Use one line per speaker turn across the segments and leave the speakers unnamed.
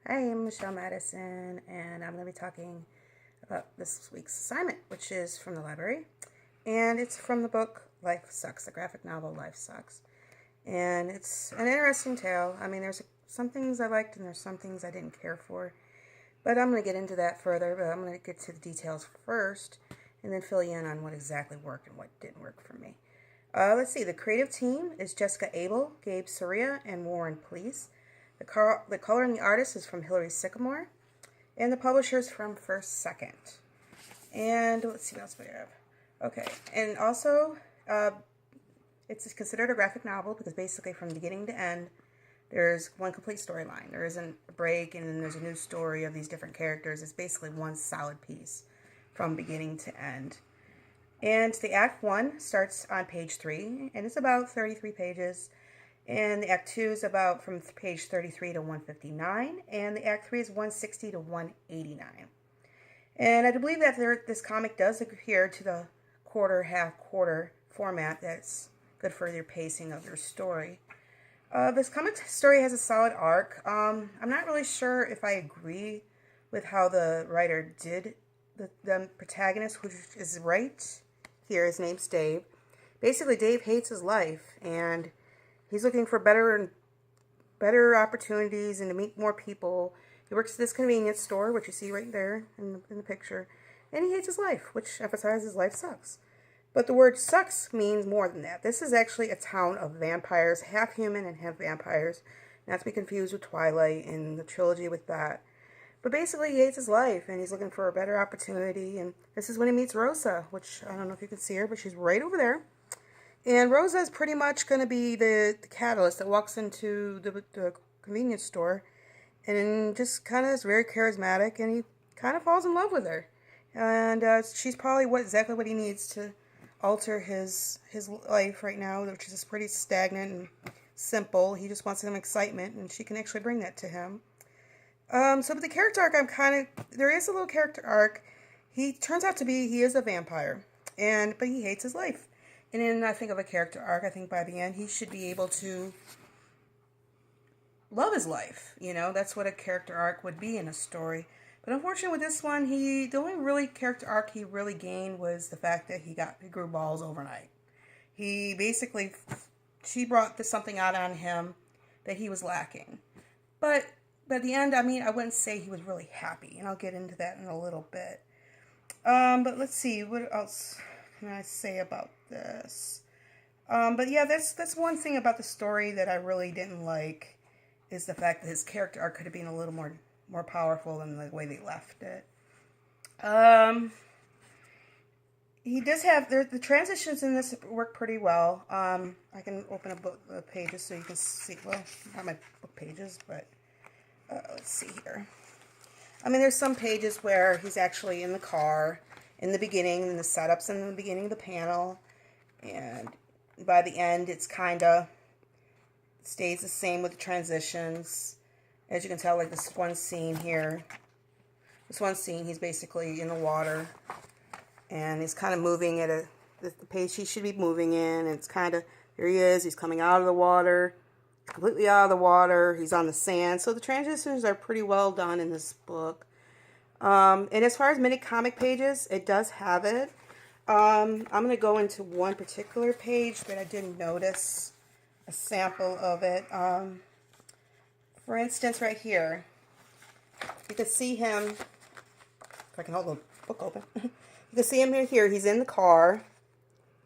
Hi, I'm Michelle Madison, and I'm going to be talking about this week's assignment, which is from the library, and it's from the book Life Sucks, the graphic novel Life Sucks. And it's an interesting tale. I mean, there's some things I liked and there's some things I didn't care for, but I'm going to get into that further, but I'm going to get to the details first, and then fill you in on what exactly worked and what didn't work for me. Let's see, the creative team is Jessica Abel, Gabe Soria, and Warren Please. The color and the artist is from Hillary Sycamore, and the publisher is from First Second. And let's see what else we have. Okay, and also it's considered a graphic novel because basically from beginning to end, there's one complete storyline. There isn't a break and then there's a new story of these different characters. It's basically one solid piece from beginning to end. And the Act 1 starts on page 3, and it's about 33 pages. And the Act 2 is about from page 33 to 159, and the Act 3 is 160 to 189. And I believe that this comic does adhere to the quarter, half, quarter format that's good for your pacing of your story. This comic story has a solid arc. I'm not really sure if I agree with how the writer did the protagonist, which is right here. His name's Dave. Basically, Dave hates his life, and he's looking for better opportunities and to meet more people. He works at this convenience store, which you see right there in the picture, and he hates his life, which emphasizes life sucks. But the word sucks means more than that. This is actually a town of vampires, half human and half vampires, not to be confused with Twilight and the trilogy with that. But basically, he hates his life, and he's looking for a better opportunity, and this is when he meets Rosa, which I don't know if you can see her, but she's right over there. And Rosa is pretty much going to be the catalyst that walks into the convenience store and just kind of is very charismatic, and he kind of falls in love with her. And she's probably exactly what he needs to alter his life right now, which is pretty stagnant and simple. He just wants some excitement, and she can actually bring that to him. So with the character arc, there is a little character arc. He turns out to be, he is a vampire, but he hates his life. And then I think of a character arc, I think by the end he should be able to love his life. You know, that's what a character arc would be in a story. But unfortunately with this one, the only really character arc he really gained was the fact that he grew balls overnight. He basically, she brought something out on him that he was lacking. But at the end, I mean, I wouldn't say he was really happy. And I'll get into that in a little bit. But let's see, what else can I say about this? But yeah, that's one thing about the story that I really didn't like, is the fact that his character arc could have been a little more powerful than the way they left it. He does have, the transitions in this work pretty well. I can open up the pages so you can see, well, not my book pages, but let's see here. I mean, there's some pages where he's actually in the car in the beginning, and the setups in the beginning of the panel, and by the end it's kind of stays the same with the transitions. As you can tell, like this one scene here, he's basically in the water, and he's kind of moving at the pace he should be moving in, and it's kind of, here he is, he's coming out of the water, completely out of the water, he's on the sand. So the transitions are pretty well done in this book. And as far as mini comic pages, it does have it. I'm going to go into one particular page that I didn't notice a sample of it. For instance, right here, you can see him, if I can hold the book open, you can see him here, he's in the car,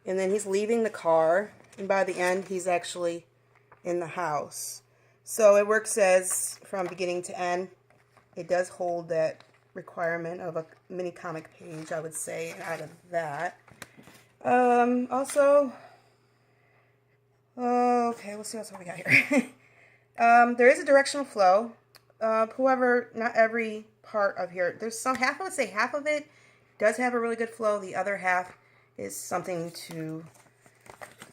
and then he's leaving the car, and by the end, he's actually in the house. So it works as, from beginning to end, it does hold that requirement of a mini comic page, I would say, out of that. Also, okay, let's see what we got here. There is a directional flow. However, not every part of here, there's some, I would say half of it does have a really good flow. The other half is something to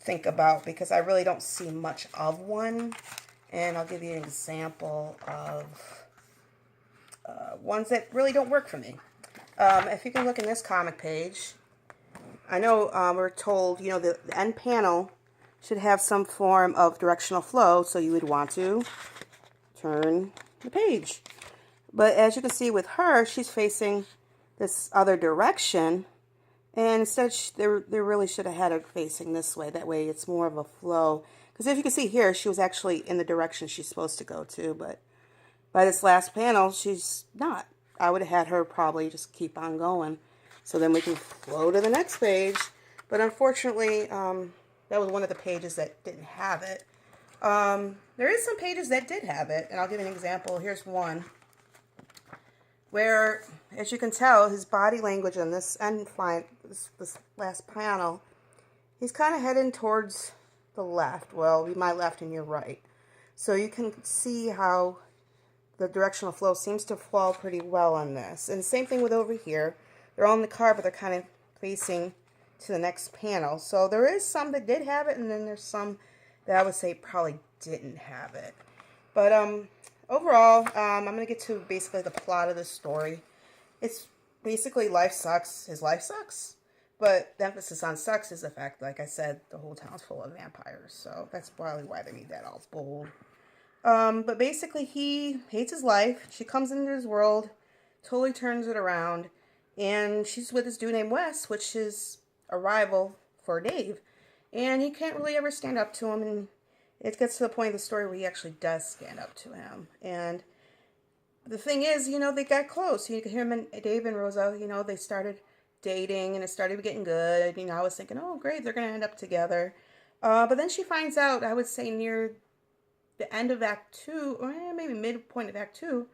think about, because I really don't see much of one. And I'll give you an example of ones that really don't work for me. If you can look in this comic page, I know we're told, you know, the end panel should have some form of directional flow, so you would want to turn the page. But as you can see with her, she's facing this other direction. And instead, they really should have had her facing this way. That way it's more of a flow. Because if you can see here, she was actually in the direction she's supposed to go to. But by this last panel, she's not. I would have had her probably just keep on going. So then we can flow to the next page. But unfortunately, that was one of the pages that didn't have it. There is some pages that did have it. And I'll give you an example. Here's one where, as you can tell, his body language on this end line, this last panel, he's kind of heading towards the left. Well, my left and your right. So you can see how the directional flow seems to fall pretty well on this. And same thing with over here. They're all in the car, but they're kind of facing to the next panel. So there is some that did have it, and then there's some that I would say probably didn't have it. But overall, I'm going to get to basically the plot of this story. It's basically life sucks. His life sucks. But the emphasis on sucks is the fact, like I said, the whole town's full of vampires. So that's probably why they made that all bold. But basically, he hates his life. She comes into his world, totally turns it around. And she's with this dude named Wes, which is a rival for Dave. And he can't really ever stand up to him. And it gets to the point of the story where he actually does stand up to him. And the thing is, they got close. Him and Dave and Rosa, they started dating and it started getting good. I was thinking, oh, great, they're going to end up together. But then she finds out, I would say near the end of Act 2, or maybe midpoint of Act 2,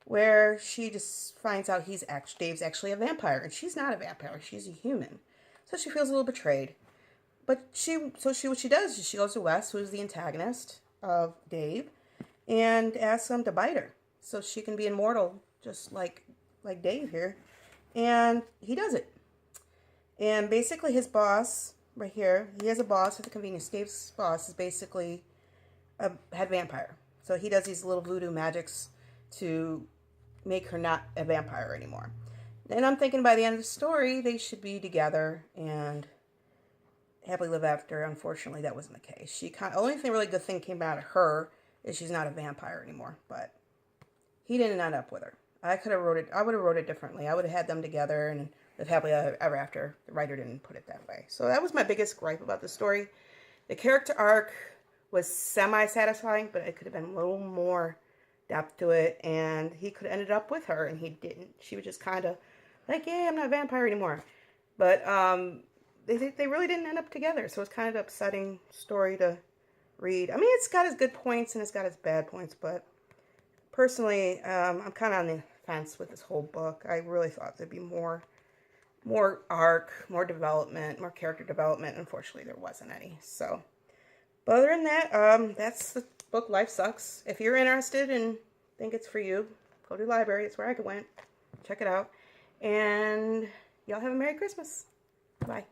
where she just finds out Dave's actually a vampire. And she's not a vampire. She's a human. So she feels a little betrayed. But what she does is she goes to Wes, who's the antagonist of Dave, and asks him to bite her so she can be immortal, just like Dave here. And he does it. And basically his boss, right here, he has a boss at the convenience. Dave's boss is basically a head vampire. So he does these little voodoo magics to make her not a vampire anymore. And I'm thinking by the end of the story, they should be together and happily live after. Unfortunately, that wasn't the case. Only really good thing came out of her is she's not a vampire anymore. But he didn't end up with her. I would have wrote it differently. I would have had them together and live happily ever after. The writer didn't put it that way. So that was my biggest gripe about the story. The character arc was semi-satisfying, but it could have been a little more depth to it. And he could have ended up with her, and he didn't. She was just kind of like, yeah, I'm not a vampire anymore. But they really didn't end up together. So it's kind of an upsetting story to read. I mean, it's got its good points and it's got its bad points, but personally, I'm kind of on the fence with this whole book. I really thought there'd be more arc, more development, more character development. Unfortunately, there wasn't any. So, but other than that, that's the book, Life Sucks. If you're interested and think it's for you, go to the library. It's where I went. Check it out. And y'all have a Merry Christmas. Bye.